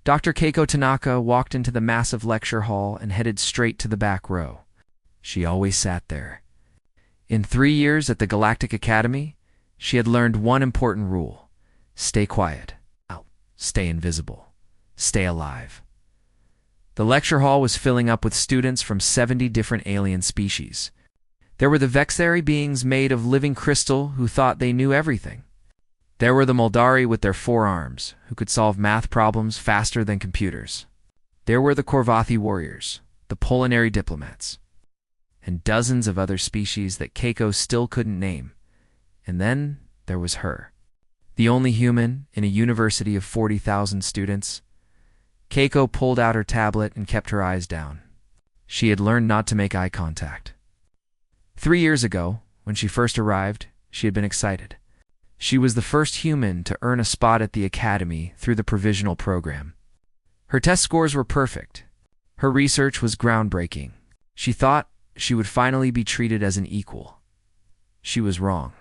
Dr. Keiko Tanaka walked into the massive lecture hall and headed straight to the back row. She always sat there. In 3 years at the Galactic Academy, she had learned one important rule: stay quiet, stay invisible, stay alive. The lecture hall was filling up with students from 70 different alien species. There were the Vexari beings made of living crystal who thought they knew everything. There were the Moldari with their 4 arms, who could solve math problems faster than computers. There were the Korvathi warriors, the Polinary diplomats, and dozens of other species that Keiko still couldn't name. And then there was her, the only human in a university of 40,000 students. Keiko pulled out her tablet and kept her eyes down. She had learned not to make eye contact. 3 years ago, when she first arrived, she had been excited. She was the first human to earn a spot at the academy through the provisional program. Her test scores were perfect. Her research was groundbreaking. She thought she would finally be treated as an equal. She was wrong.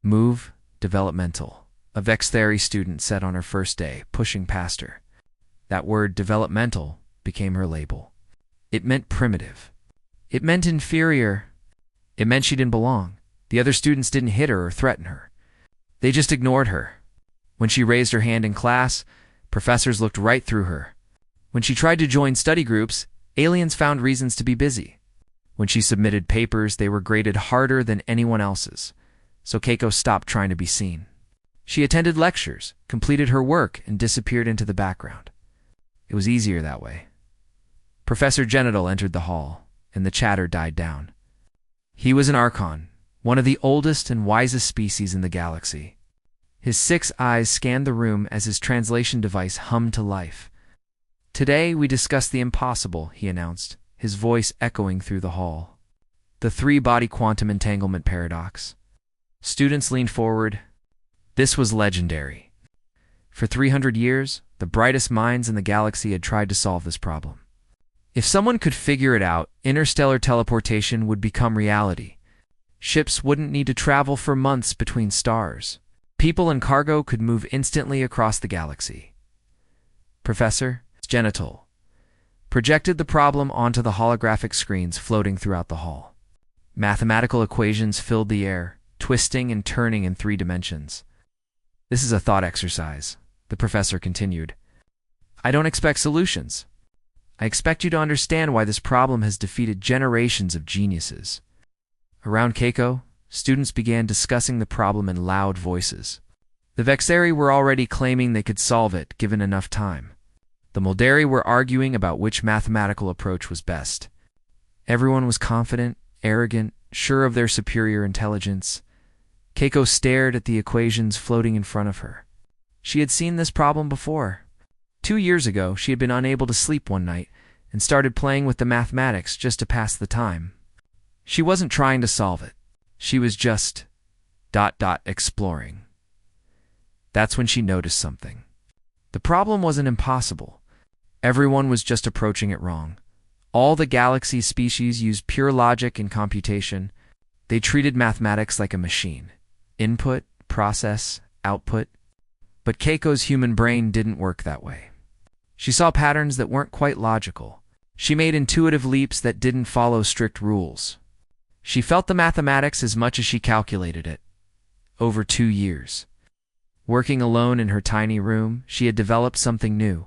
Move, developmental, a Vexari student said on her first day, pushing past her. That word developmental became her label. It meant primitive. It meant inferior. It meant she didn't belong. The other students didn't hit her or threaten her. They just ignored her. When she raised her hand in class, professors looked right through her. When she tried to join study groups, aliens found reasons to be busy. When she submitted papers, they were graded harder than anyone else's. So Keiko stopped trying to be seen. She attended lectures, completed her work, and disappeared into the background. It was easier that way. Professor Genital entered the hall, and the chatter died down. He was an Archon, one of the oldest and wisest species in the galaxy. His 6 eyes scanned the room as his translation device hummed to life. Today we discuss the impossible, he announced, his voice echoing through the hall. The 3-body quantum entanglement paradox. Students leaned forward. This was legendary. For 300 years, the brightest minds in the galaxy had tried to solve this problem. If someone could figure it out, interstellar teleportation would become reality. Ships wouldn't need to travel for months between stars. People and cargo could move instantly across the galaxy. Professor Genital projected the problem onto the holographic screens floating throughout the hall. Mathematical equations filled the air, twisting and turning in 3 dimensions. This is a thought exercise, the professor continued. I don't expect solutions. I expect you to understand why this problem has defeated generations of geniuses. Around Keiko, students began discussing the problem in loud voices. The Vexari were already claiming they could solve it given enough time. The Moldari were arguing about which mathematical approach was best. Everyone was confident, arrogant, sure of their superior intelligence. Keiko stared at the equations floating in front of her. She had seen this problem before. 2 years ago, she had been unable to sleep one night and started playing with the mathematics just to pass the time. She wasn't trying to solve it. She was just ... exploring. That's when she noticed something. The problem wasn't impossible. Everyone was just approaching it wrong. All the galaxy species used pure logic and computation. They treated mathematics like a machine. Input, process, output. But Keiko's human brain didn't work that way. She saw patterns that weren't quite logical. She made intuitive leaps that didn't follow strict rules. She felt the mathematics as much as she calculated it. Over 2 years. Working alone in her tiny room, she had developed something new.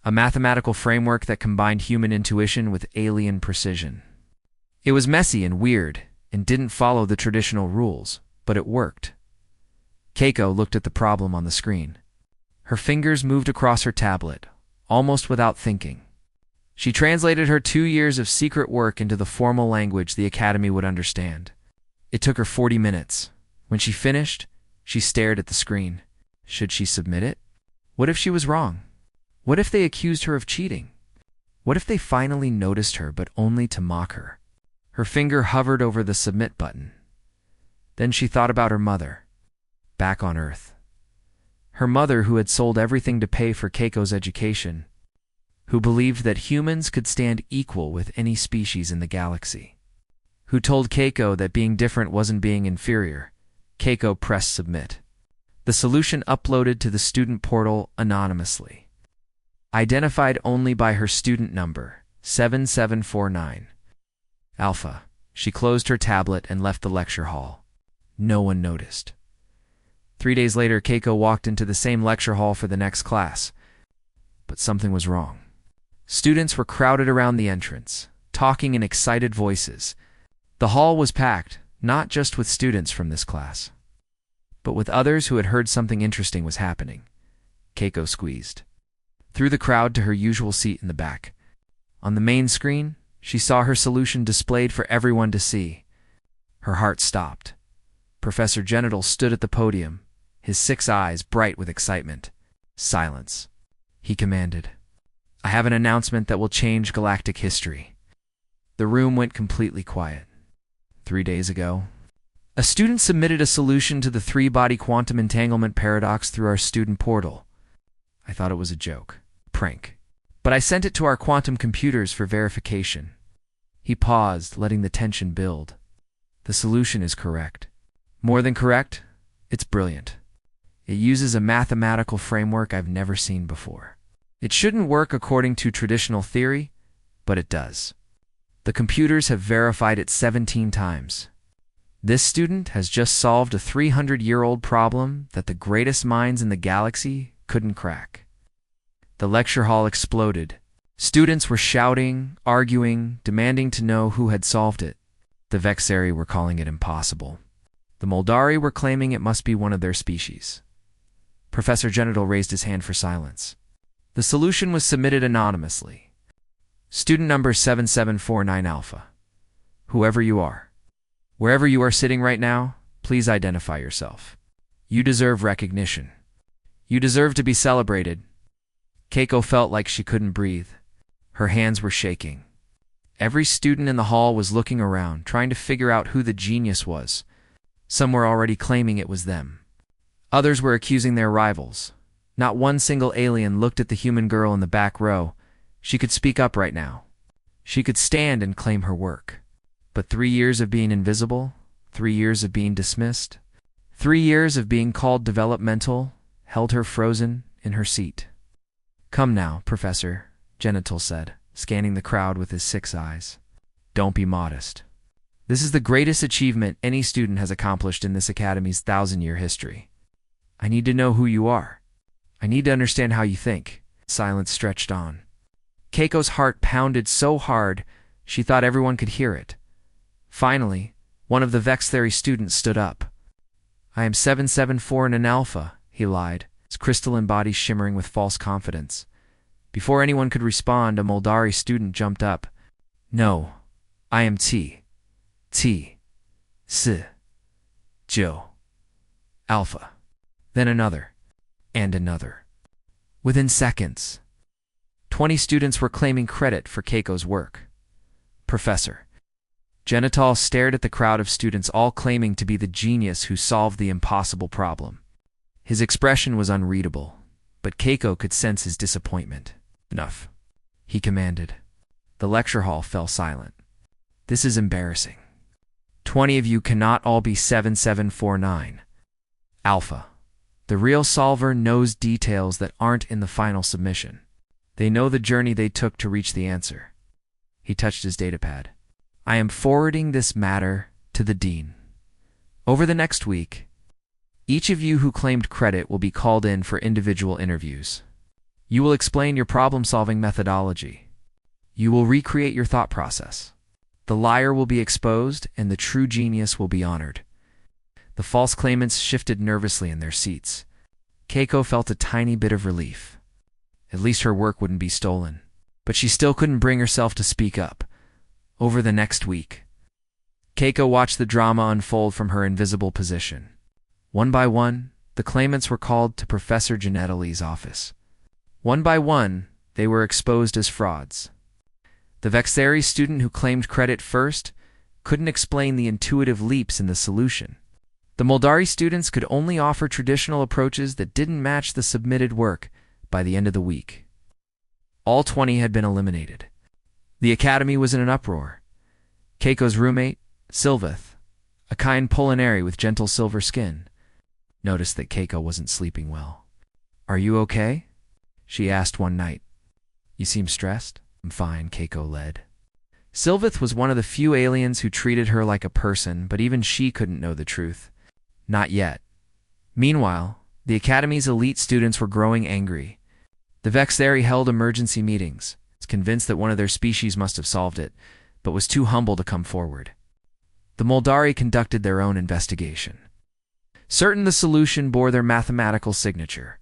A mathematical framework that combined human intuition with alien precision. It was messy and weird, and didn't follow the traditional rules, but it worked. Keiko looked at the problem on the screen. Her fingers moved across her tablet, almost without thinking. She translated her 2 years of secret work into the formal language the Academy would understand. It took her 40 minutes. When she finished, she stared at the screen. Should she submit it? What if she was wrong? What if they accused her of cheating? What if they finally noticed her, but only to mock her? Her finger hovered over the submit button. Then she thought about her mother, back on Earth. Her mother who had sold everything to pay for Keiko's education, who believed that humans could stand equal with any species in the galaxy, who told Keiko that being different wasn't being inferior. Keiko pressed submit. The solution uploaded to the student portal anonymously. identified only by her student number, 7749. Alpha. She closed her tablet and left the lecture hall. No one noticed. 3 days later, Keiko walked into the same lecture hall for the next class. But something was wrong. Students were crowded around the entrance, talking in excited voices. The hall was packed, not just with students from this class, but with others who had heard something interesting was happening. Keiko squeezed through the crowd to her usual seat in the back. On the main screen, she saw her solution displayed for everyone to see. Her heart stopped. Professor Genital stood at the podium, his 6 eyes bright with excitement. Silence, he commanded. I have an announcement that will change galactic history. The room went completely quiet. 3 days ago, a student submitted a solution to the 3-body quantum entanglement paradox through our student portal. I thought it was a joke, prank, but I sent it to our quantum computers for verification. He paused, letting the tension build. The solution is correct. More than correct, it's brilliant. It uses a mathematical framework I've never seen before. It shouldn't work according to traditional theory, but it does. The computers have verified it 17 times. This student has just solved a 300-year-old problem that the greatest minds in the galaxy couldn't crack. The lecture hall exploded. Students were shouting, arguing, demanding to know who had solved it. The Vexari were calling it impossible. The Moldari were claiming it must be one of their species. Professor Genital raised his hand for silence. The solution was submitted anonymously. Student number 7749 Alpha. Whoever you are, wherever you are sitting right now, please identify yourself. You deserve recognition. You deserve to be celebrated. Keiko felt like she couldn't breathe. Her hands were shaking. Every student in the hall was looking around, trying to figure out who the genius was. Some were already claiming it was them. Others were accusing their rivals. Not one single alien looked at the human girl in the back row. She could speak up right now. She could stand and claim her work. But 3 years of being invisible, 3 years of being dismissed, 3 years of being called developmental held her frozen in her seat. Come now, Professor, Genital said, scanning the crowd with his 6 eyes. Don't be modest. This is the greatest achievement any student has accomplished in this academy's 1,000-year history. I need to know who you are. I need to understand how you think. Silence stretched on. Keiko's heart pounded so hard she thought everyone could hear it. Finally, one of the Vexari students stood up. I am 774 and an Alpha, he lied, his crystalline body shimmering with false confidence. Before anyone could respond, a Moldari student jumped up. No, I am T. S. Joe. Alpha. Then another. And another. Within seconds, 20 students were claiming credit for Keiko's work. Professor. Genital stared at the crowd of students, all claiming to be the genius who solved the impossible problem. His expression was unreadable, but Keiko could sense his disappointment. Enough, he commanded. The lecture hall fell silent. This is embarrassing. 20 of you cannot all be 7749. Alpha. The real solver knows details that aren't in the final submission. They know the journey they took to reach the answer. He touched his datapad. I am forwarding this matter to the Dean. Over the next week, each of you who claimed credit will be called in for individual interviews. You will explain your problem-solving methodology. You will recreate your thought process. The liar will be exposed and the true genius will be honored. The false claimants shifted nervously in their seats. Keiko felt a tiny bit of relief. At least her work wouldn't be stolen. But she still couldn't bring herself to speak up. Over the next week, Keiko watched the drama unfold from her invisible position. One by one, the claimants were called to Professor Genetali's office. One by one, they were exposed as frauds. The Vexari student who claimed credit first couldn't explain the intuitive leaps in the solution. The Moldari students could only offer traditional approaches that didn't match the submitted work by the end of the week. All 20 had been eliminated. The academy was in an uproar. Keiko's roommate, Sylveth, a kind Polinari with gentle silver skin, noticed that Keiko wasn't sleeping well. Are you okay? She asked one night. You seem stressed? I'm fine, Keiko led. Sylvith was one of the few aliens who treated her like a person, but even she couldn't know the truth. Not yet. Meanwhile, the Academy's elite students were growing angry. The Vexari held emergency meetings, convinced that one of their species must have solved it, but was too humble to come forward. The Moldari conducted their own investigation. Certain the solution bore their mathematical signature,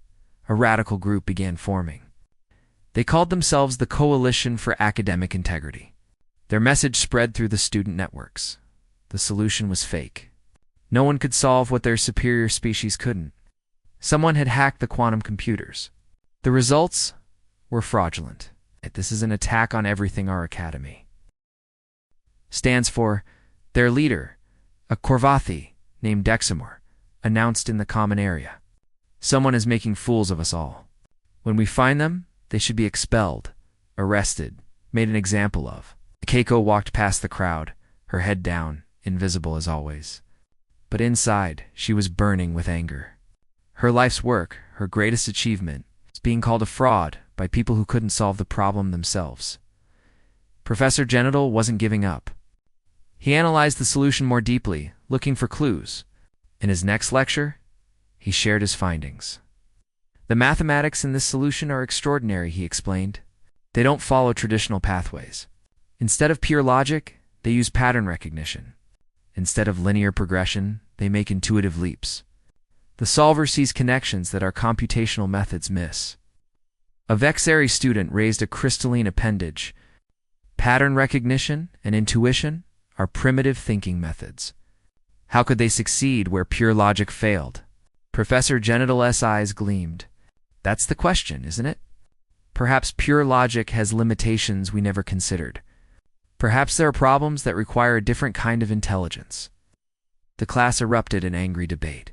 a radical group began forming. They called themselves the Coalition for Academic Integrity. Their message spread through the student networks. The solution was fake. No one could solve what their superior species couldn't. Someone had hacked the quantum computers. The results were fraudulent. This is an attack on everything our academy stands for. Their leader, a Korvathi named Dexamor, announced in the common area. Someone is making fools of us all. When we find them, they should be expelled, arrested, made an example of. Keiko walked past the crowd, her head down, invisible as always. But inside, she was burning with anger. Her life's work, her greatest achievement, was being called a fraud by people who couldn't solve the problem themselves. Professor Genital wasn't giving up. He analyzed the solution more deeply, looking for clues. In his next lecture, he shared his findings. The mathematics in this solution are extraordinary, he explained. They don't follow traditional pathways. Instead of pure logic, they use pattern recognition. Instead of linear progression, they make intuitive leaps. The solver sees connections that our computational methods miss. A Vexari student raised a crystalline appendage. Pattern recognition and intuition are primitive thinking methods. How could they succeed where pure logic failed? Professor Genital's eyes gleamed. That's the question, isn't it? Perhaps pure logic has limitations we never considered. Perhaps there are problems that require a different kind of intelligence. The class erupted in angry debate.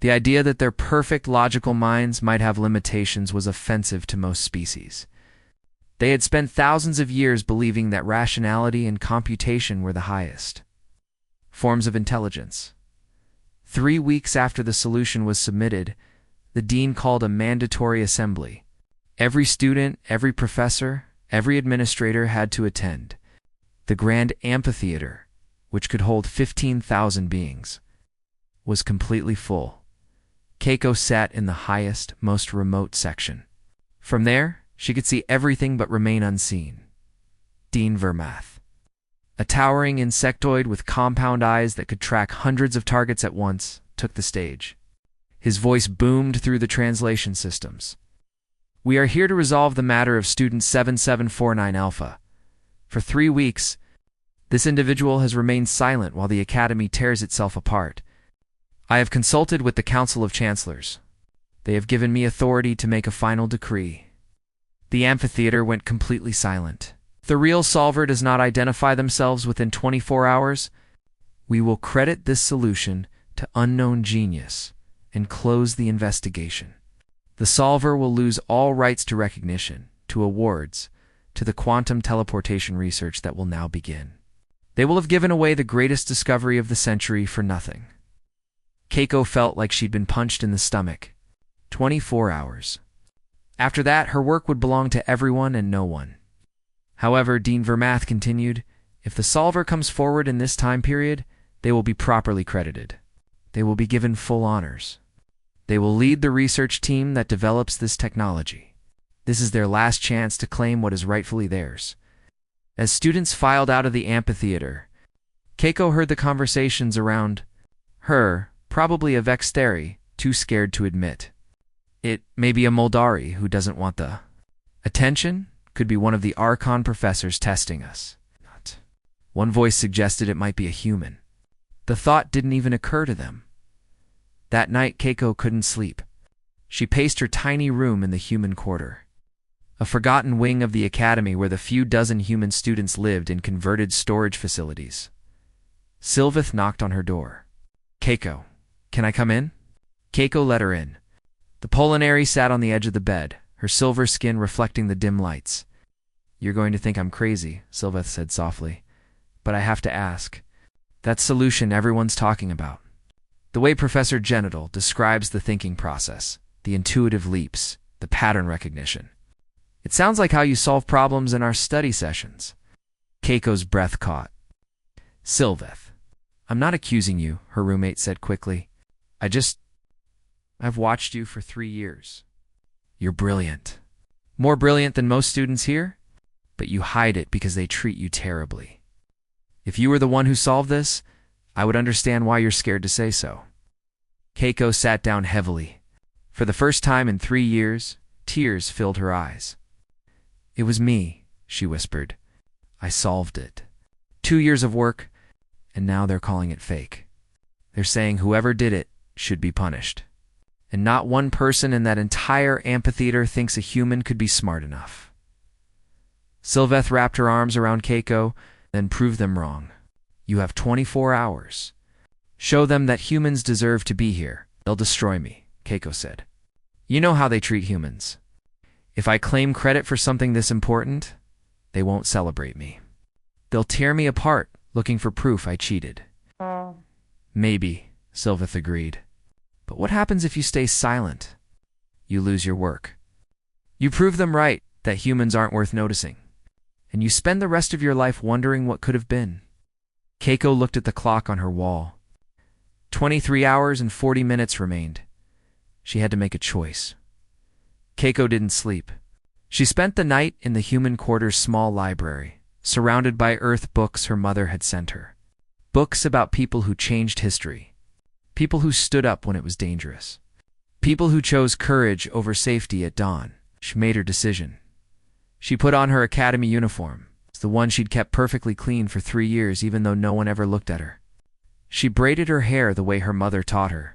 The idea that their perfect logical minds might have limitations was offensive to most species. They had spent thousands of years believing that rationality and computation were the highest forms of intelligence. 3 weeks after the solution was submitted, the dean called a mandatory assembly. Every student, every professor, every administrator had to attend. The grand amphitheater, which could hold 15,000 beings, was completely full. Keiko sat in the highest, most remote section. From there, she could see everything but remain unseen. Dean Vermath, a towering insectoid with compound eyes that could track hundreds of targets at once, took the stage. His voice boomed through the translation systems. We are here to resolve the matter of student 7749 Alpha. For 3 weeks, this individual has remained silent while the Academy tears itself apart. I have consulted with the Council of Chancellors. They have given me authority to make a final decree. The amphitheater went completely silent. If the real solver does not identify themselves within 24 hours, we will credit this solution to unknown genius and close the investigation. The solver will lose all rights to recognition, to awards, to the quantum teleportation research that will now begin. They will have given away the greatest discovery of the century for nothing. Keiko felt like she'd been punched in the stomach. 24 hours. After that, her work would belong to everyone and no one. However, Dean Vermath continued, if the solver comes forward in this time period, they will be properly credited. They will be given full honors. They will lead the research team that develops this technology. This is their last chance to claim what is rightfully theirs. As students filed out of the amphitheater, Keiko heard the conversations around her, probably a Vexari, too scared to admit. It may be a Moldari who doesn't want the attention, could be one of the Archon professors testing us. One voice suggested it might be a human. The thought didn't even occur to them. That night, Keiko couldn't sleep. She paced her tiny room in the human quarter, a forgotten wing of the academy where the few dozen human students lived in converted storage facilities. Sylvith knocked on her door. Keiko, can I come in? Keiko let her in. The Polinari sat on the edge of the bed, her silver skin reflecting the dim lights. You're going to think I'm crazy, Sylvith said softly. But I have to ask. That solution everyone's talking about. The way Professor Genital describes the thinking process, the intuitive leaps, the pattern recognition. It sounds like how you solve problems in our study sessions. Keiko's breath caught. Sylveth, I'm not accusing you, her roommate said quickly. I've watched you for 3 years. You're brilliant. More brilliant than most students here, but you hide it because they treat you terribly. If you were the one who solved this, I would understand why you're scared to say so. Keiko sat down heavily. For the first time in 3 years, tears filled her eyes. It was me, she whispered. I solved it. 2 years of work, and now they're calling it fake. They're saying whoever did it should be punished. And not one person in that entire amphitheater thinks a human could be smart enough. Sylveth wrapped her arms around Keiko, then proved them wrong. You have 24 hours. Show them that humans deserve to be here. They'll destroy me, Keiko said. You know how they treat humans. If I claim credit for something this important, they won't celebrate me. They'll tear me apart, looking for proof I cheated. Maybe, Sylveth agreed. But what happens if you stay silent? You lose your work. You prove them right, that humans aren't worth noticing. And you spend the rest of your life wondering what could have been. Keiko looked at the clock on her wall. 23 hours and 40 minutes remained. She had to make a choice. Keiko didn't sleep. She spent the night in the human quarter's small library, surrounded by Earth books her mother had sent her. Books about people who changed history. People who stood up when it was dangerous. People who chose courage over safety at dawn. She made her decision. She put on her academy uniform, the one she'd kept perfectly clean for 3 years even though no one ever looked at her. She braided her hair the way her mother taught her.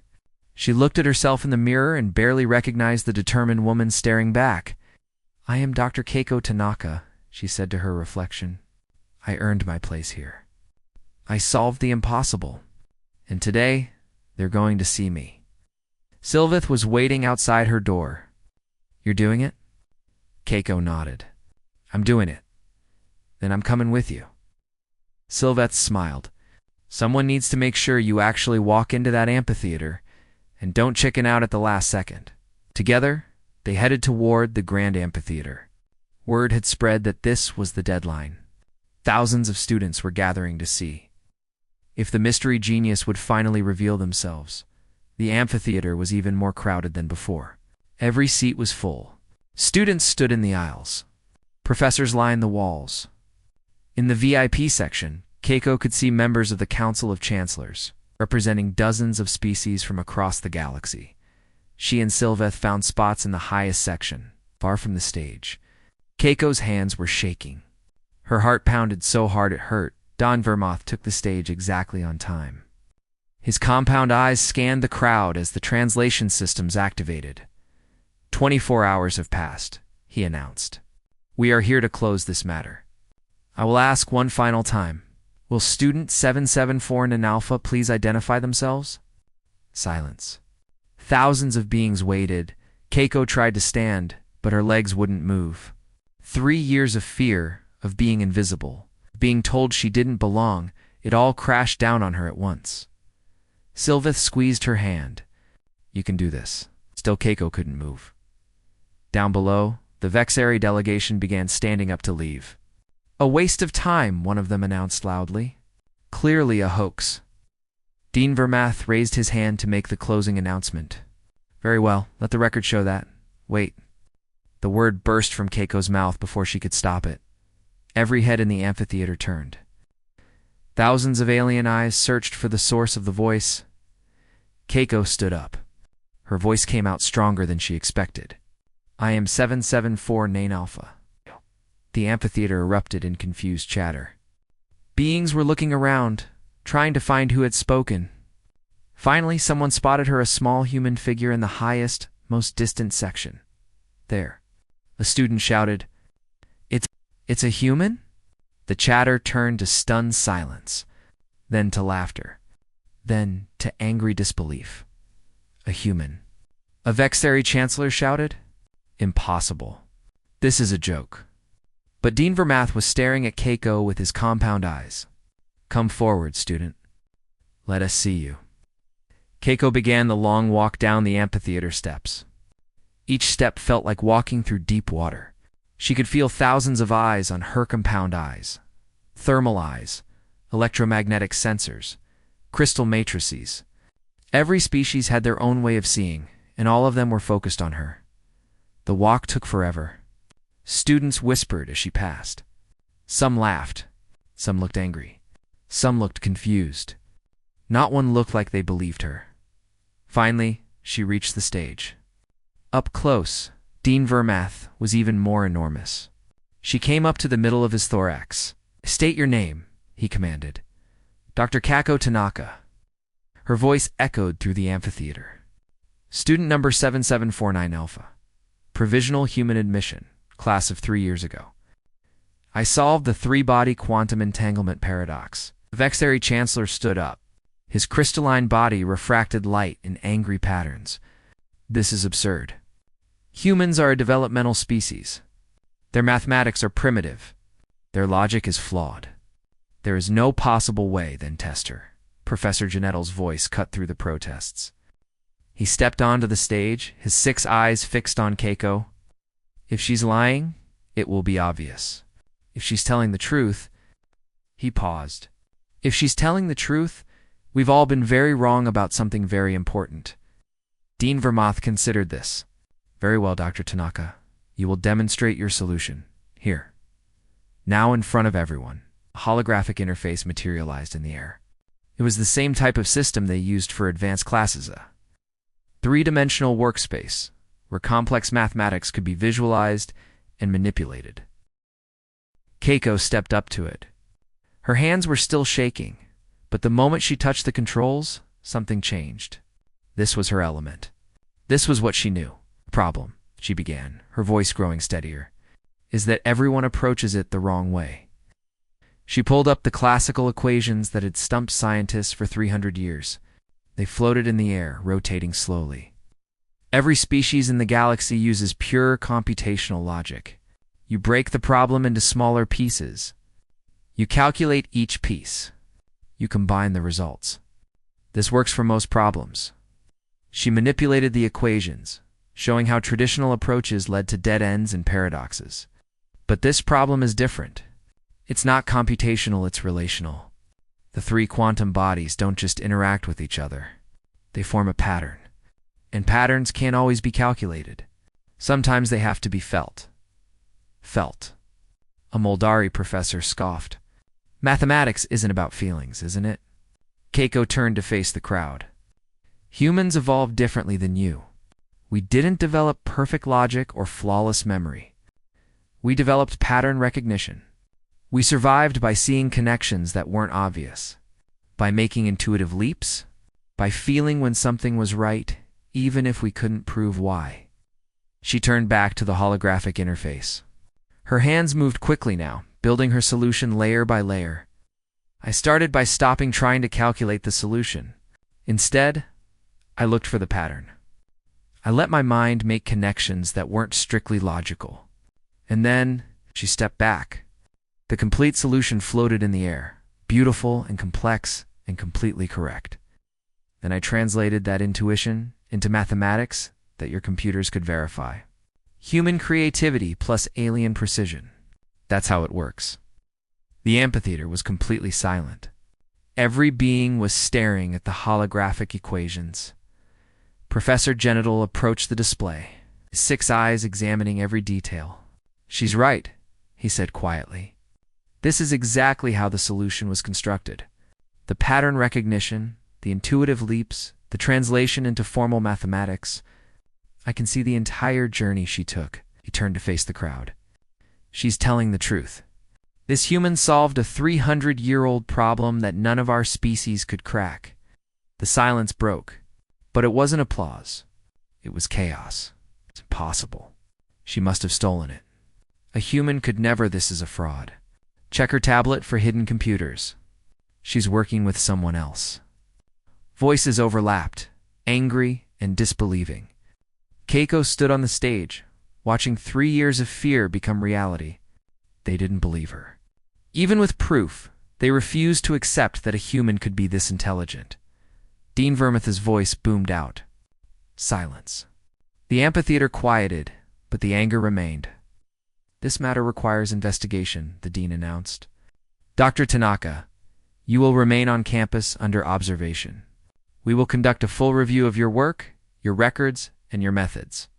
She looked at herself in the mirror and barely recognized the determined woman staring back. I am Dr. Keiko Tanaka, she said to her reflection. I earned my place here. I solved the impossible. And today, they're going to see me. Sylveth was waiting outside her door. You're doing it? Keiko nodded. I'm doing it. Then I'm coming with you. Sylveth smiled. Someone needs to make sure you actually walk into that amphitheater and don't chicken out at the last second. Together, they headed toward the grand amphitheater. Word had spread that this was the deadline. Thousands of students were gathering to see. If the mystery genius would finally reveal themselves, the amphitheater was even more crowded than before. Every seat was full. Students stood in the aisles. Professors lined the walls. In the VIP section, Keiko could see members of the Council of Chancellors, representing dozens of species from across the galaxy. She and Sylveth found spots in the highest section, far from the stage. Keiko's hands were shaking. Her heart pounded so hard it hurt. Don Vermoth took the stage exactly on time. His compound eyes scanned the crowd as the translation systems activated. 24 hours have passed, he announced. We are here to close this matter. I will ask one final time. Will student 774 Nan Alpha please identify themselves? Silence. Thousands of beings waited. Keiko tried to stand, but her legs wouldn't move. 3 years of fear, of being invisible, being told she didn't belong, it all crashed down on her at once. Sylveth squeezed her hand. You can do this. Still Keiko couldn't move. Down below, the Vexari delegation began standing up to leave. A waste of time, one of them announced loudly. Clearly a hoax. Dean Vermath raised his hand to make the closing announcement. Very well, let the record show that. Wait. The word burst from Keiko's mouth before she could stop it. Every head in the amphitheater turned. Thousands of alien eyes searched for the source of the voice. Keiko stood up. Her voice came out stronger than she expected. I am 774 Nan Alpha. The amphitheater erupted in confused chatter. Beings were looking around, trying to find who had spoken. Finally, someone spotted her, a small human figure in the highest, most distant section. There. A student shouted, It's a human? The chatter turned to stunned silence, then to laughter, then to angry disbelief. A human. A Vexari chancellor shouted, Impossible. This is a joke. But Dean Vermath was staring at Keiko with his compound eyes. Come forward, student. Let us see you. Keiko began the long walk down the amphitheater steps. Each step felt like walking through deep water. She could feel thousands of eyes on her compound eyes, thermal eyes, electromagnetic sensors, crystal matrices. Every species had their own way of seeing, and all of them were focused on her. The walk took forever. Students whispered as she passed. Some laughed. Some looked angry. Some looked confused. Not one looked like they believed her. Finally, she reached the stage. Up close, Dean Vermath was even more enormous. She came up to the middle of his thorax. "State your name," he commanded. "Dr. Kako Tanaka." Her voice echoed through the amphitheater. "Student number 7749 Alpha. Provisional human admission, class of 3 years ago. I solved the three-body quantum entanglement paradox." The Vexary Chancellor stood up. His crystalline body refracted light in angry patterns. "This is absurd. Humans are a developmental species. Their mathematics are primitive. Their logic is flawed. There is no possible way, then test her." Professor Janettel's voice cut through the protests. He stepped onto the stage, his 6 eyes fixed on Keiko. "If she's lying, it will be obvious. If she's telling the truth..." He paused. "If she's telling the truth, we've all been very wrong about something very important." Dean Vermath considered this. "Very well, Dr. Tanaka. You will demonstrate your solution. Here." Now in front of everyone, a holographic interface materialized in the air. It was the same type of system they used for advanced classes, a three-dimensional workspace where complex mathematics could be visualized and manipulated. Keiko stepped up to it. Her hands were still shaking, but the moment she touched the controls, something changed. This was her element. This was what she knew. "The problem," she began, her voice growing steadier, "is that everyone approaches it the wrong way." She pulled up the classical equations that had stumped scientists for 300 years. They floated in the air, rotating slowly. Every species in the galaxy uses pure computational logic. You break the problem into smaller pieces. You calculate each piece. You combine the results. This works for most problems. She manipulated the equations, showing how traditional approaches led to dead ends and paradoxes. But this problem is different. It's not computational, it's relational. The 3 quantum bodies don't just interact with each other. They form a pattern. And patterns can't always be calculated. Sometimes they have to be felt. Felt. A Moldari professor scoffed. "Mathematics isn't about feelings, isn't it?" Keiko turned to face the crowd. "Humans evolved differently than you. We didn't develop perfect logic or flawless memory. We developed pattern recognition. We survived by seeing connections that weren't obvious, by making intuitive leaps, by feeling when something was right, even if we couldn't prove why." She turned back to the holographic interface. Her hands moved quickly now, building her solution layer by layer. "I started by stopping trying to calculate the solution. Instead, I looked for the pattern. I let my mind make connections that weren't strictly logical. And then," she stepped back. "The complete solution floated in the air, beautiful and complex and completely correct. Then I translated that intuition into mathematics that your computers could verify. Human creativity plus alien precision. That's how it works." The amphitheater was completely silent. Every being was staring at the holographic equations. Professor Genital approached the display, his 6 eyes examining every detail. "She's right," he said quietly. "This is exactly how the solution was constructed. The pattern recognition, the intuitive leaps, the translation into formal mathematics. I can see the entire journey she took." He turned to face the crowd. "She's telling the truth. This human solved a 300-year-old problem that none of our species could crack." The silence broke, but it wasn't applause. It was chaos. It's impossible. She must have stolen it. A human could never. This is a fraud. Check her tablet for hidden computers. She's working with someone else. Voices overlapped, angry and disbelieving. Keiko stood on the stage, watching 3 years of fear become reality. They didn't believe her. Even with proof, they refused to accept that a human could be this intelligent. Dean Vermath's voice boomed out. Silence. The amphitheater quieted, but the anger remained. This matter requires investigation, the dean announced. Dr. Tanaka, you will remain on campus under observation. We will conduct a full review of your work, your records, and your methods.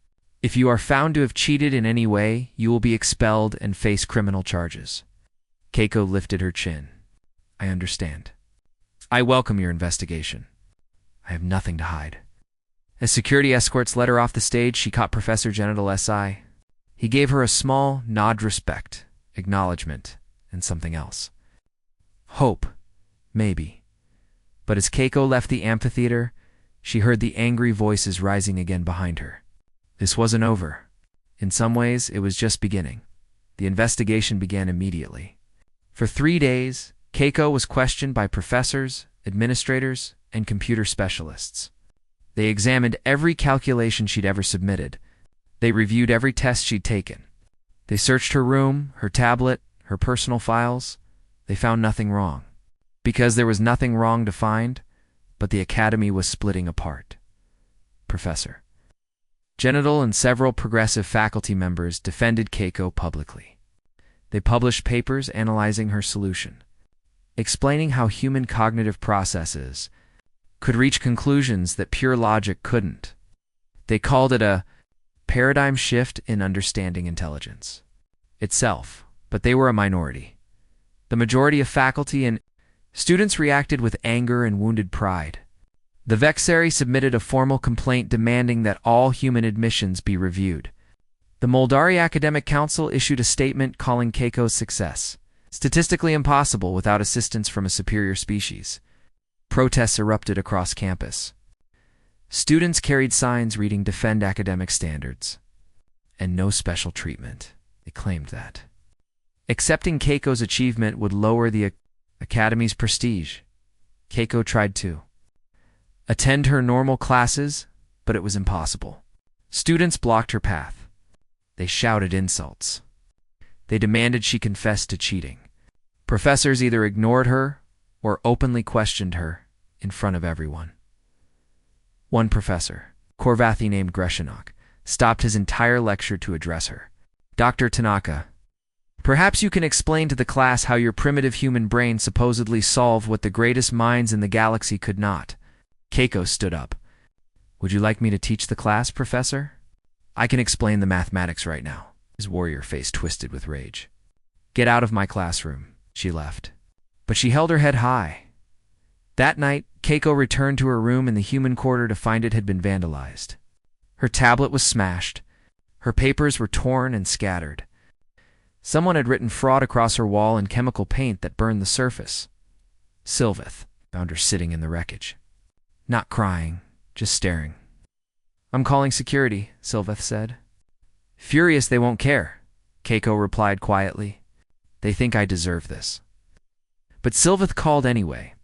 If you are found to have cheated in any way, you will be expelled and face criminal charges. Keiko lifted her chin. I understand. I welcome your investigation. I have nothing to hide. As security escorts led her off the stage, she caught Professor Genital SI. He gave her a small nod of respect, acknowledgement, and something else. Hope, maybe. But as Keiko left the amphitheater, she heard the angry voices rising again behind her. This wasn't over. In some ways, it was just beginning. The investigation began immediately. For 3 days, Keiko was questioned by professors, administrators, and computer specialists. They examined every calculation she'd ever submitted. They reviewed every test she'd taken. They searched her room, her tablet, her personal files. They found nothing wrong. Because there was nothing wrong to find, but the academy was splitting apart. Professor Genital and several progressive faculty members defended Keiko publicly. They published papers analyzing her solution, explaining how human cognitive processes could reach conclusions that pure logic couldn't. They called it a paradigm shift in understanding intelligence itself, but they were a minority. The majority of faculty and students reacted with anger and wounded pride. The Vexari submitted a formal complaint demanding that all human admissions be reviewed. The Moldari Academic Council issued a statement calling Keiko's success statistically impossible without assistance from a superior species. Protests erupted across campus. Students carried signs reading "Defend Academic Standards" and "No Special Treatment." They claimed that accepting Keiko's achievement would lower the Academy's prestige. Keiko tried to attend her normal classes, but it was impossible. Students blocked her path. They shouted insults. They demanded she confess to cheating. Professors either ignored her or openly questioned her in front of everyone. One professor, Korvathi named Greshenok, stopped his entire lecture to address her. Dr. Tanaka, perhaps you can explain to the class how your primitive human brain supposedly solved what the greatest minds in the galaxy could not. Keiko stood up. Would you like me to teach the class, Professor? I can explain the mathematics right now. His warrior face twisted with rage. Get out of my classroom. She left. But she held her head high. That night, Keiko returned to her room in the human quarter to find it had been vandalized. Her tablet was smashed. Her papers were torn and scattered. Someone had written fraud across her wall in chemical paint that burned the surface. Sylveth found her sitting in the wreckage. Not crying, just staring. I'm calling security, Sylveth said. Furious they won't care, Keiko replied quietly. They think I deserve this. But Sylveth called anyway.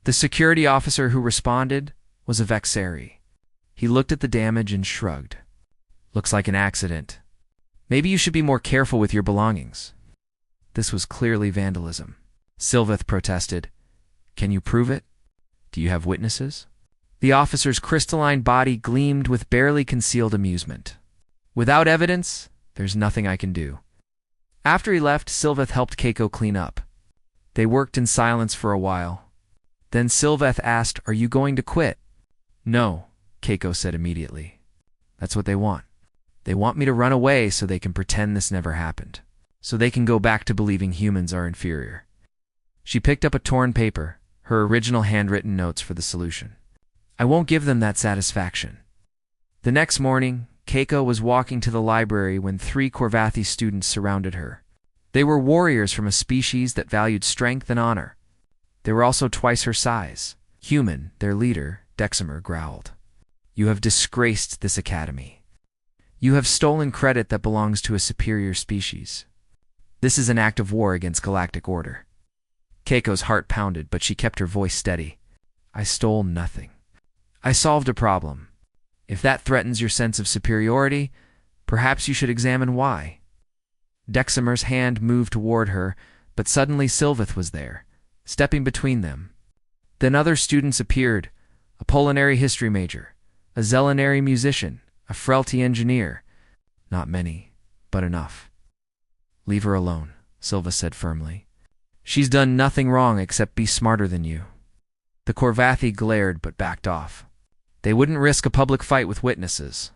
The security officer who responded was a Vexari. He looked at the damage and shrugged. Looks like an accident. Maybe you should be more careful with your belongings. This was clearly vandalism. Sylveth protested. Can you prove it? Do you have witnesses? The officer's crystalline body gleamed with barely concealed amusement. Without evidence, there's nothing I can do. After he left, Sylveth helped Keiko clean up. They worked in silence for a while. Then Sylveth asked, Are you going to quit? No, Keiko said immediately. That's what they want. They want me to run away so they can pretend this never happened. So they can go back to believing humans are inferior. She picked up a torn paper, her original handwritten notes for the solution. I won't give them that satisfaction. The next morning, Keiko was walking to the library when 3 Korvathi students surrounded her. They were warriors from a species that valued strength and honor. They were also twice her size. Human, their leader, Deximer, growled. You have disgraced this academy. You have stolen credit that belongs to a superior species. This is an act of war against galactic order. Keiko's heart pounded, but she kept her voice steady. I stole nothing. I solved a problem. If that threatens your sense of superiority, perhaps you should examine why. Deximer's hand moved toward her, but suddenly Sylveth was there, stepping between them. Then other students appeared, a Polinary history major, a Zelenary musician, a Frelti engineer. Not many, but enough. Leave her alone, Silva said firmly. She's done nothing wrong except be smarter than you. The Corvathi glared but backed off. They wouldn't risk a public fight with witnesses.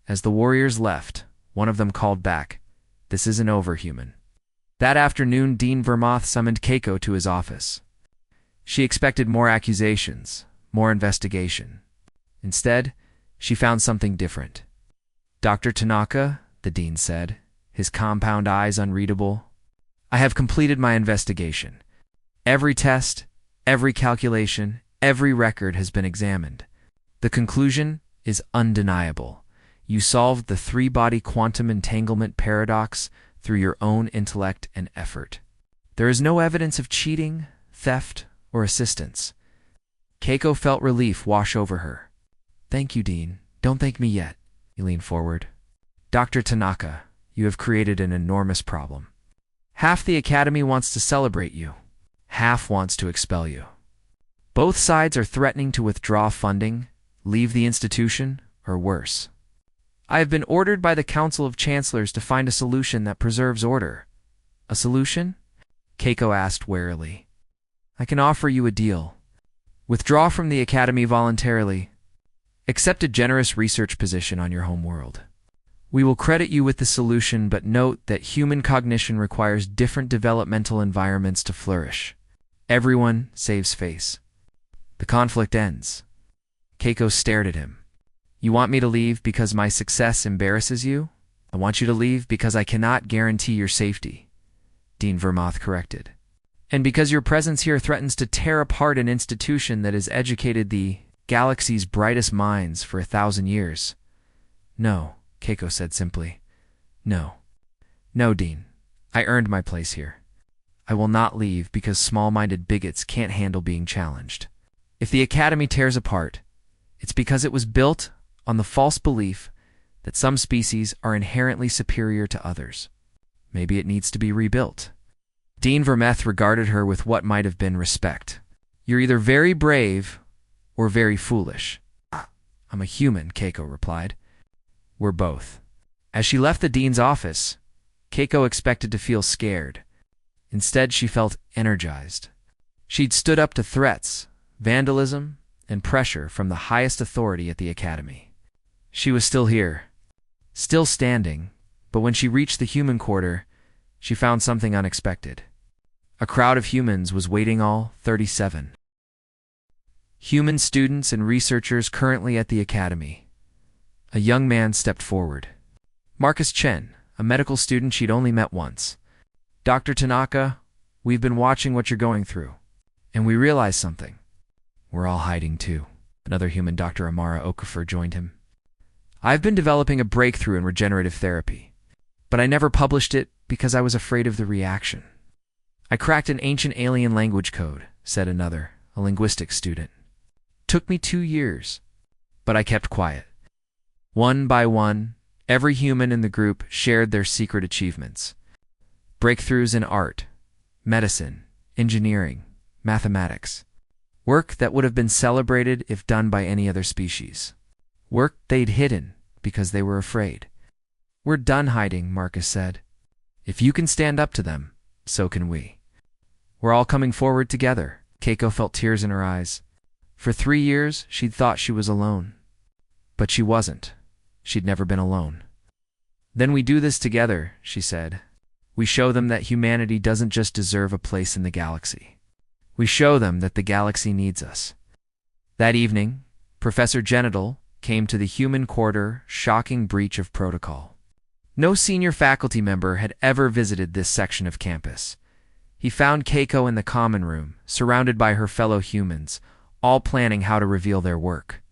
As the warriors left, one of them called back, "This isn't over, human." That afternoon, Dean Vermoth summoned Keiko to his office. She expected more accusations, more investigation. Instead, she found something different. "Dr. Tanaka," the dean said, his compound eyes unreadable, "I have completed my investigation. Every test, every calculation, every record has been examined. The conclusion is undeniable. You solved the three-body quantum entanglement paradox through your own intellect and effort. There is no evidence of cheating, theft, or assistance." Keiko felt relief wash over her. "Thank you, Dean. Don't thank me yet." He leaned forward. "Dr. Tanaka, you have created an enormous problem. Half the Academy wants to celebrate you. Half wants to expel you. Both sides are threatening to withdraw funding, leave the institution, or worse. I have been ordered by the Council of Chancellors to find a solution that preserves order." "A solution?" Keiko asked warily. "I can offer you a deal. Withdraw from the Academy voluntarily. Accept a generous research position on your home world. We will credit you with the solution, but note that human cognition requires different developmental environments to flourish. Everyone saves face. The conflict ends." Keiko stared at him. "You want me to leave because my success embarrasses you? I want you to leave because I cannot guarantee your safety," Dean Vermoth corrected. "And because your presence here threatens to tear apart an institution that has educated the galaxy's brightest minds for 1,000 years. "No," Keiko said simply. "No. No, Dean. I earned my place here. I will not leave because small-minded bigots can't handle being challenged. If the Academy tears apart, it's because it was built on the false belief that some species are inherently superior to others. Maybe it needs to be rebuilt." Dean Vermoth regarded her with what might have been respect. "You're either very brave or very foolish." "I'm a human," Keiko replied. "We're both." As she left the dean's office, Keiko expected to feel scared. Instead, she felt energized. She'd stood up to threats, vandalism, and pressure from the highest authority at the Academy. She was still here, still standing, but when she reached the human quarter, she found something unexpected. A crowd of humans was waiting, all 37. Human students and researchers currently at the Academy. A young man stepped forward. Marcus Chen, a medical student she'd only met once. "Dr. Tanaka, we've been watching what you're going through, and we realized something. We're all hiding too." Another human, Dr. Amara Okafor, joined him. "I've been developing a breakthrough in regenerative therapy, but I never published it because I was afraid of the reaction." "I cracked an ancient alien language code," said another, a linguistics student. "Took me 2 years, but I kept quiet." One by one, every human in the group shared their secret achievements. Breakthroughs in art, medicine, engineering, mathematics. Work that would have been celebrated if done by any other species. Work they'd hidden because they were afraid. "We're done hiding," Marcus said. "If you can stand up to them, so can we." "We're all coming forward together." Keiko felt tears in her eyes. For 3 years, she'd thought she was alone. But she wasn't. She'd never been alone. "Then we do this together," she said. "We show them that humanity doesn't just deserve a place in the galaxy. We show them that the galaxy needs us." That evening, Professor Genital came to the human quarter, shocking breach of protocol. No senior faculty member had ever visited this section of campus. He found Keiko in the common room, surrounded by her fellow humans, all planning how to reveal their work.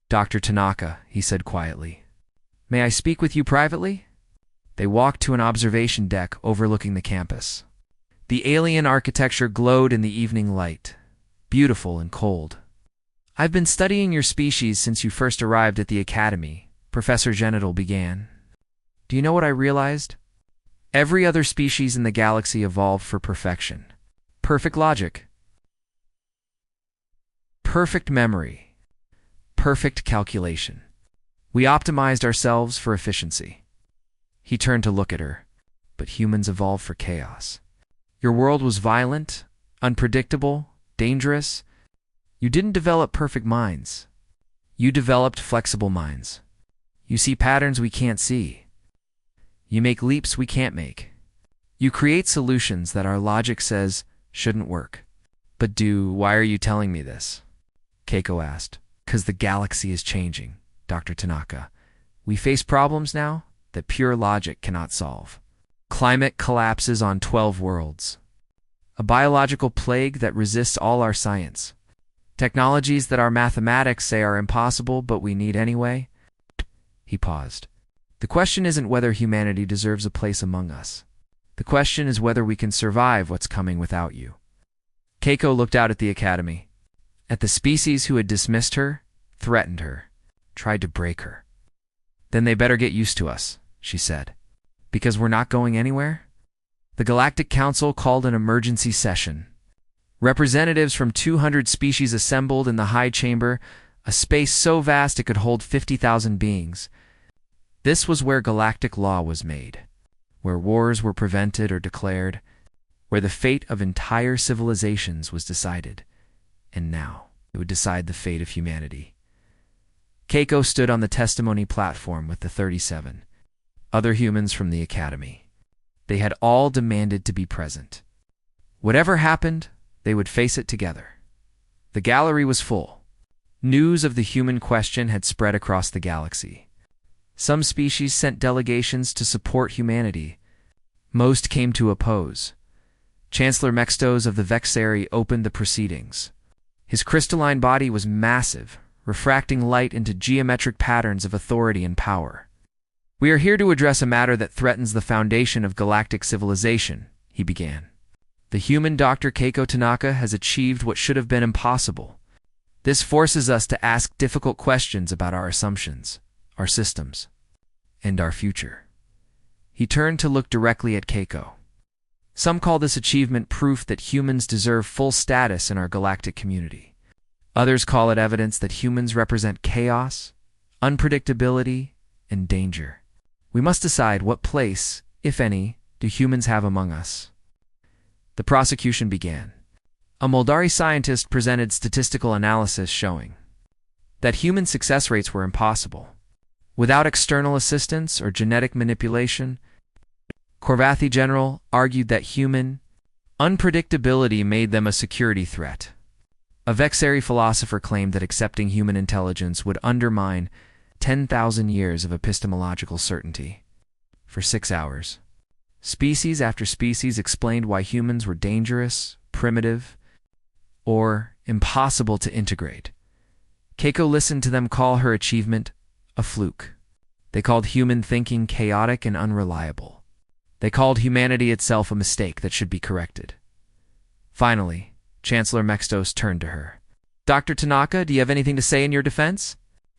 "Dr. Tanaka," he said quietly, "may I speak with you privately?" They walked to an observation deck overlooking the campus. The alien architecture glowed in the evening light, beautiful and cold. "I've been studying your species since you first arrived at the Academy," Professor Genital began. "Do you know what I realized? Every other species in the galaxy evolved for perfection. Perfect logic. Perfect memory. Perfect calculation. We optimized ourselves for efficiency." He turned to look at her. but humans evolved for chaos. Your world was violent, unpredictable, dangerous. You didn't develop perfect minds. You developed flexible minds. You see patterns we can't see. You make leaps we can't make. You create solutions that our logic says shouldn't work. But why are you telling me this? Keiko asked. 'Cause the galaxy is changing, Dr. Tanaka. We face problems now that pure logic cannot solve. Climate collapses on 12 worlds. A biological plague that resists all our science. Technologies that our mathematics say are impossible, but we need anyway. He paused. The question isn't whether humanity deserves a place among us. The question is whether we can survive what's coming without you. Keiko looked out at the academy, at the species who had dismissed her, threatened her, tried to break her. Then they better get used to us, she said. Because we're not going anywhere? The Galactic Council called an emergency session. Representatives from 200 species assembled in the High Chamber, a space so vast it could hold 50,000 beings. This was where galactic law was made, where wars were prevented or declared, where the fate of entire civilizations was decided. And now, it would decide the fate of humanity. Keiko stood on the testimony platform with the 37 other humans from the Academy. They had all demanded to be present. Whatever happened, they would face it together. The gallery was full. News of the human question had spread across the galaxy. Some species sent delegations to support humanity. Most came to oppose. Chancellor Mextos of the Vexari opened the proceedings. His crystalline body was massive, refracting light into geometric patterns of authority and power. We are here to address a matter that threatens the foundation of galactic civilization, he began. The human Dr. Keiko Tanaka has achieved what should have been impossible. This forces us to ask difficult questions about our assumptions, our systems, and our future. He turned to look directly at Keiko. Some call this achievement proof that humans deserve full status in our galactic community. Others call it evidence that humans represent chaos, unpredictability, and danger. We must decide what place, if any, do humans have among us. The prosecution began. A Moldari scientist presented statistical analysis showing that human success rates were impossible. Without external assistance or genetic manipulation, Korvathi General argued that human unpredictability made them a security threat. A Vexari philosopher claimed that accepting human intelligence would undermine 10,000 years of epistemological certainty. For 6 hours, species after species explained why humans were dangerous, primitive, or impossible to integrate. Keiko listened to them call her achievement a fluke. They called human thinking chaotic and unreliable. They called humanity itself a mistake that should be corrected. Finally, Chancellor Mextos turned to her. Dr. Tanaka, do you have anything to say in your defense?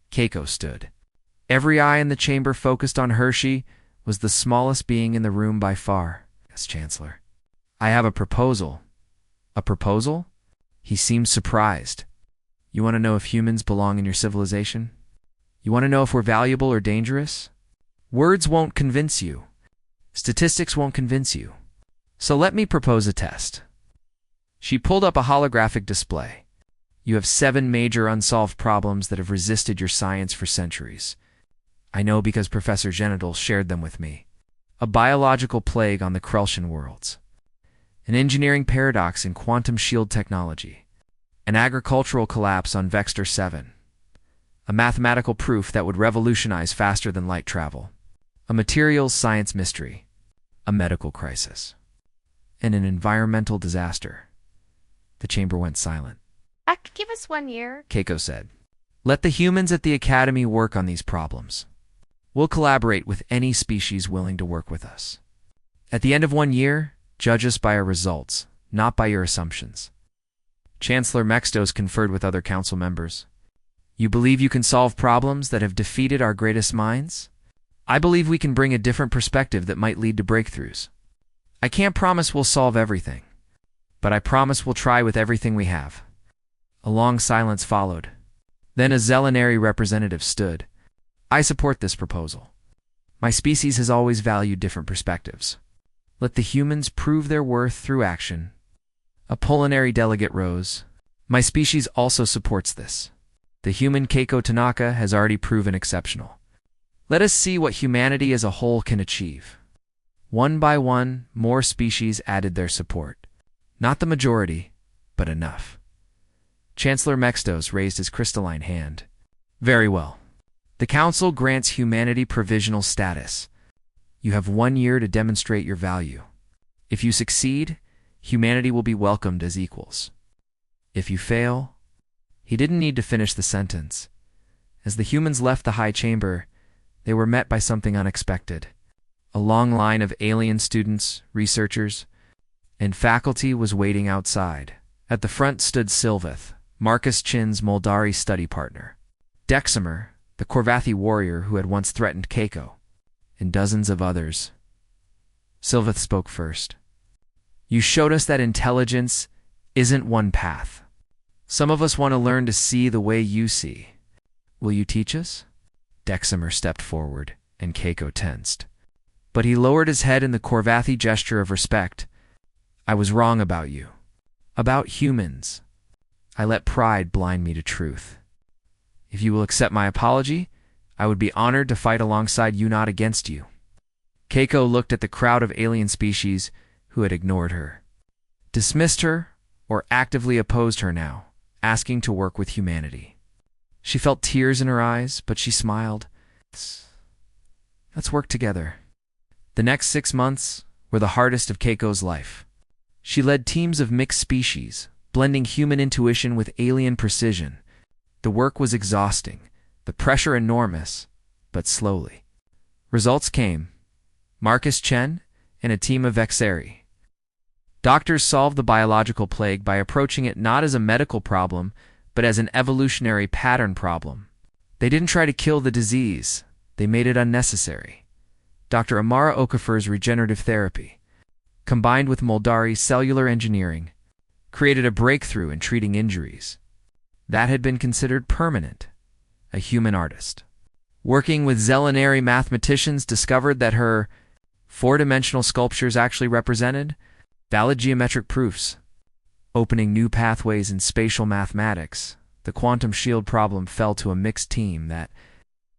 Keiko stood. Every eye in the chamber focused on her. She was the smallest being in the room by far. Yes, Chancellor. I have a proposal. A proposal? He seemed surprised. You want to know if humans belong in your civilization? You want to know if we're valuable or dangerous? Words won't convince you. Statistics won't convince you. So let me propose a test. She pulled up a holographic display. You have 7 major unsolved problems that have resisted your science for centuries. I know because Professor Genital shared them with me. A biological plague on the Krelsian worlds. An engineering paradox in quantum shield technology. An agricultural collapse on Vector 7. A mathematical proof that would revolutionize faster than light travel. A materials science mystery. A medical crisis. And an environmental disaster. The chamber went silent. Give us 1 year, Keiko said. Let the humans at the Academy work on these problems. We'll collaborate with any species willing to work with us. At the end of 1 year, judge us by our results, not by your assumptions. Chancellor Mextos conferred with other council members. You believe you can solve problems that have defeated our greatest minds? I believe we can bring a different perspective that might lead to breakthroughs. I can't promise we'll solve everything, but I promise we'll try with everything we have. A long silence followed. Then a Zelenary representative stood. I support this proposal. My species has always valued different perspectives. Let the humans prove their worth through action. A Polonary delegate rose. My species also supports this. The human Keiko Tanaka has already proven exceptional. Let us see what humanity as a whole can achieve. One by one, more species added their support. Not the majority, but enough. Chancellor Mextos raised his crystalline hand. Very well. The Council grants humanity provisional status. You have 1 year to demonstrate your value. If you succeed, humanity will be welcomed as equals. If you fail... He didn't need to finish the sentence. As the humans left the high chamber, they were met by something unexpected. A long line of alien students, researchers, and faculty was waiting outside. At the front stood Sylveth, Marcus Chin's Moldari study partner, Deximer, the Korvathi warrior who had once threatened Keiko, and dozens of others. Sylveth spoke first. You showed us that intelligence isn't one path. Some of us want to learn to see the way you see. Will you teach us? Deximer stepped forward, and Keiko tensed. But he lowered his head in the Korvathi gesture of respect. I was wrong about you. About humans. I let pride blind me to truth. If you will accept my apology, I would be honored to fight alongside you, not against you. Keiko looked at the crowd of alien species who had ignored her, dismissed her, or actively opposed her now, asking to work with humanity. She felt tears in her eyes, but she smiled. Let's work together. The next 6 months were the hardest of Keiko's life. She led teams of mixed species, blending human intuition with alien precision. The work was exhausting, the pressure enormous, but slowly. Results came. Marcus Chen and a team of Vexeri. Doctors solved the biological plague by approaching it not as a medical problem, but as an evolutionary pattern problem. They didn't try to kill the disease, they made it unnecessary. Dr. Amara Okafor's regenerative therapy, combined with Moldari's cellular engineering, created a breakthrough in treating injuries. That had been considered permanent. A human artist, working with Zelenary mathematicians, discovered that her 4-dimensional sculptures actually represented valid geometric proofs, opening new pathways in spatial mathematics. The quantum shield problem fell to a mixed team that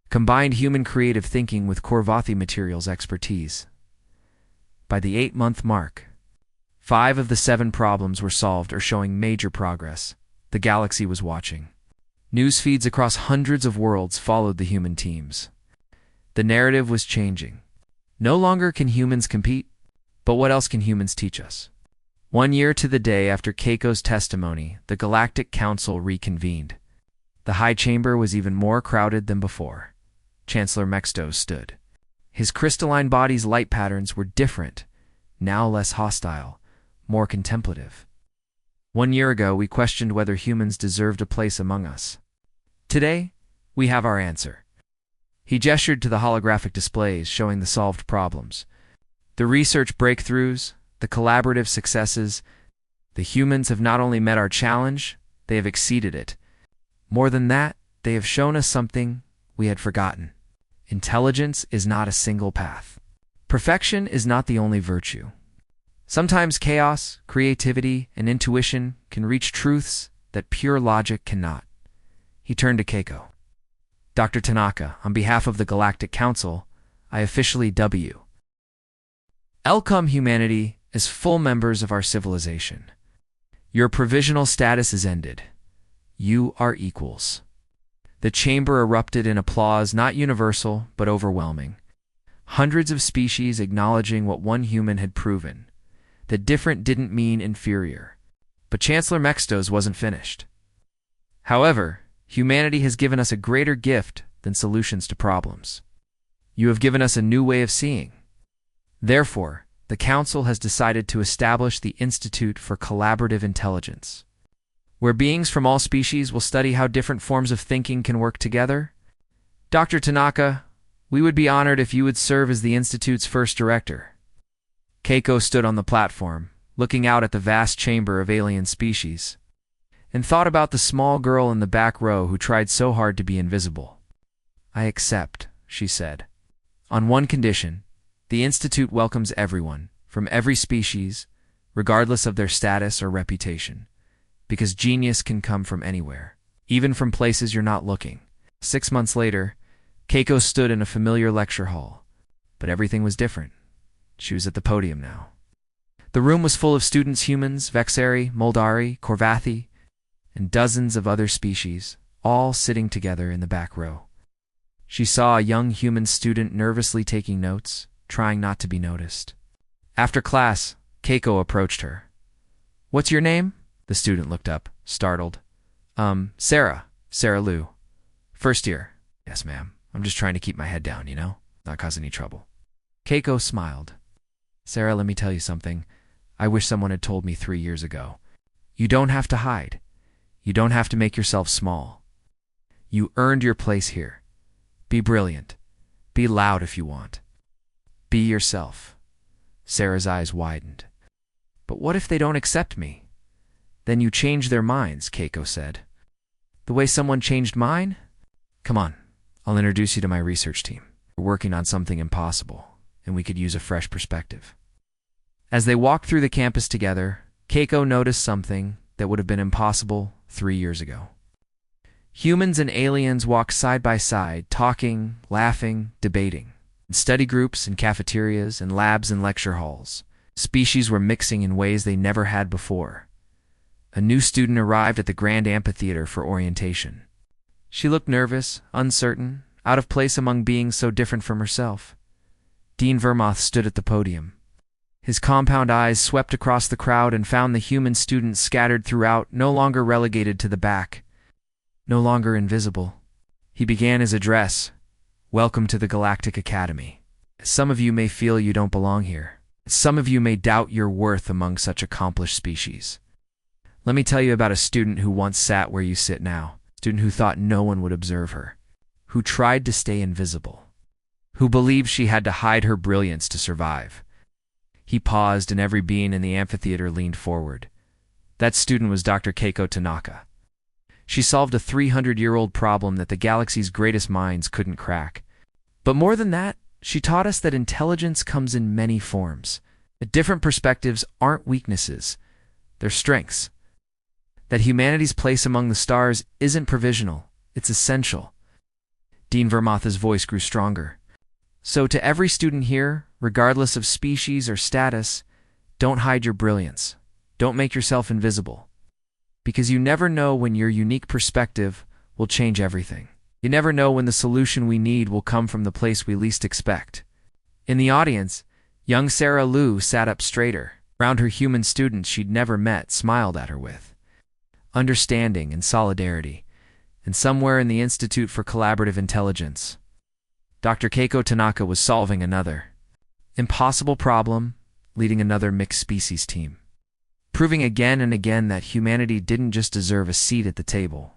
combined human creative thinking with Korvathi materials expertise. By the 8-month mark, 5 of the 7 problems were solved or showing major progress. The galaxy was watching. News feeds across hundreds of worlds followed the human teams. The narrative was changing. No longer can humans compete, but what else can humans teach us? 1 year to the day after Keiko's testimony, the Galactic Council reconvened. The High Chamber was even more crowded than before. Chancellor Mextos stood. His crystalline body's light patterns were different, now less hostile, more contemplative. 1 year ago, we questioned whether humans deserved a place among us. Today, we have our answer. He gestured to the holographic displays showing the solved problems. The research breakthroughs, the collaborative successes. The humans have not only met our challenge, they have exceeded it. More than that, they have shown us something we had forgotten. Intelligence is not a single path. Perfection is not the only virtue. Sometimes chaos, creativity, and intuition can reach truths that pure logic cannot. He turned to Keiko. Dr. Tanaka, on behalf of the Galactic Council, I officially dub you. Welcome humanity as full members of our civilization. Your provisional status is ended. You are equals. The chamber erupted in applause, not universal, but overwhelming. Hundreds of species acknowledging what one human had proven, that different didn't mean inferior. But Chancellor Mextos wasn't finished. However, humanity has given us a greater gift than solutions to problems. You have given us a new way of seeing. Therefore, the Council has decided to establish the Institute for Collaborative Intelligence, where beings from all species will study how different forms of thinking can work together. Dr. Tanaka, we would be honored if you would serve as the Institute's first director. Keiko stood on the platform, looking out at the vast chamber of alien species, and thought about the small girl in the back row who tried so hard to be invisible. I accept, she said. On one condition, the Institute welcomes everyone, from every species, regardless of their status or reputation, because genius can come from anywhere, even from places you're not looking. 6 months later, Keiko stood in a familiar lecture hall, but everything was different. She was at the podium now. The room was full of students, humans, Vexari, Moldari, Corvathi, and dozens of other species, all sitting together in the back row. She saw a young human student nervously taking notes, trying not to be noticed. After class, Keiko approached her. "What's your name?" The student looked up, startled. Sarah Lou. First year." "Yes, ma'am. I'm just trying to keep my head down, not cause any trouble." Keiko smiled. "Sarah, let me tell you something. I wish someone had told me 3 years ago. You don't have to hide. You don't have to make yourself small. You earned your place here. Be brilliant. Be loud if you want. Be yourself." Sarah's eyes widened. "But what if they don't accept me?" "Then you change their minds," Keiko said. "The way someone changed mine? Come on, I'll introduce you to my research team. We're working on something impossible, and we could use a fresh perspective." As they walked through the campus together, Keiko noticed something that would have been impossible 3 years ago. Humans and aliens walked side by side, talking, laughing, debating. In study groups, in cafeterias, in labs and lecture halls, species were mixing in ways they never had before. A new student arrived at the grand amphitheater for orientation. She looked nervous, uncertain, out of place among beings so different from herself. Dean Vermoth stood at the podium. His compound eyes swept across the crowd and found the human students scattered throughout, no longer relegated to the back, no longer invisible. He began his address. "Welcome to the Galactic Academy. Some of you may feel you don't belong here. Some of you may doubt your worth among such accomplished species. Let me tell you about a student who once sat where you sit now, a student who thought no one would observe her, who tried to stay invisible, who believed she had to hide her brilliance to survive." He paused, and every being in the amphitheater leaned forward. That student was Dr. Keiko Tanaka. She solved a 300-year-old problem that the galaxy's greatest minds couldn't crack. But more than that, she taught us that intelligence comes in many forms, that different perspectives aren't weaknesses, they're strengths, that humanity's place among the stars isn't provisional, it's essential. Dean Vermoth's voice grew stronger. "So to every student here, regardless of species or status, don't hide your brilliance. Don't make yourself invisible. Because you never know when your unique perspective will change everything. You never know when the solution we need will come from the place we least expect." In the audience, young Sarah Lou sat up straighter. Round her human students she'd never met smiled at her with understanding and solidarity. And somewhere in the Institute for Collaborative Intelligence, Dr. Keiko Tanaka was solving another impossible problem, leading another mixed species team, proving again and again that humanity didn't just deserve a seat at the table,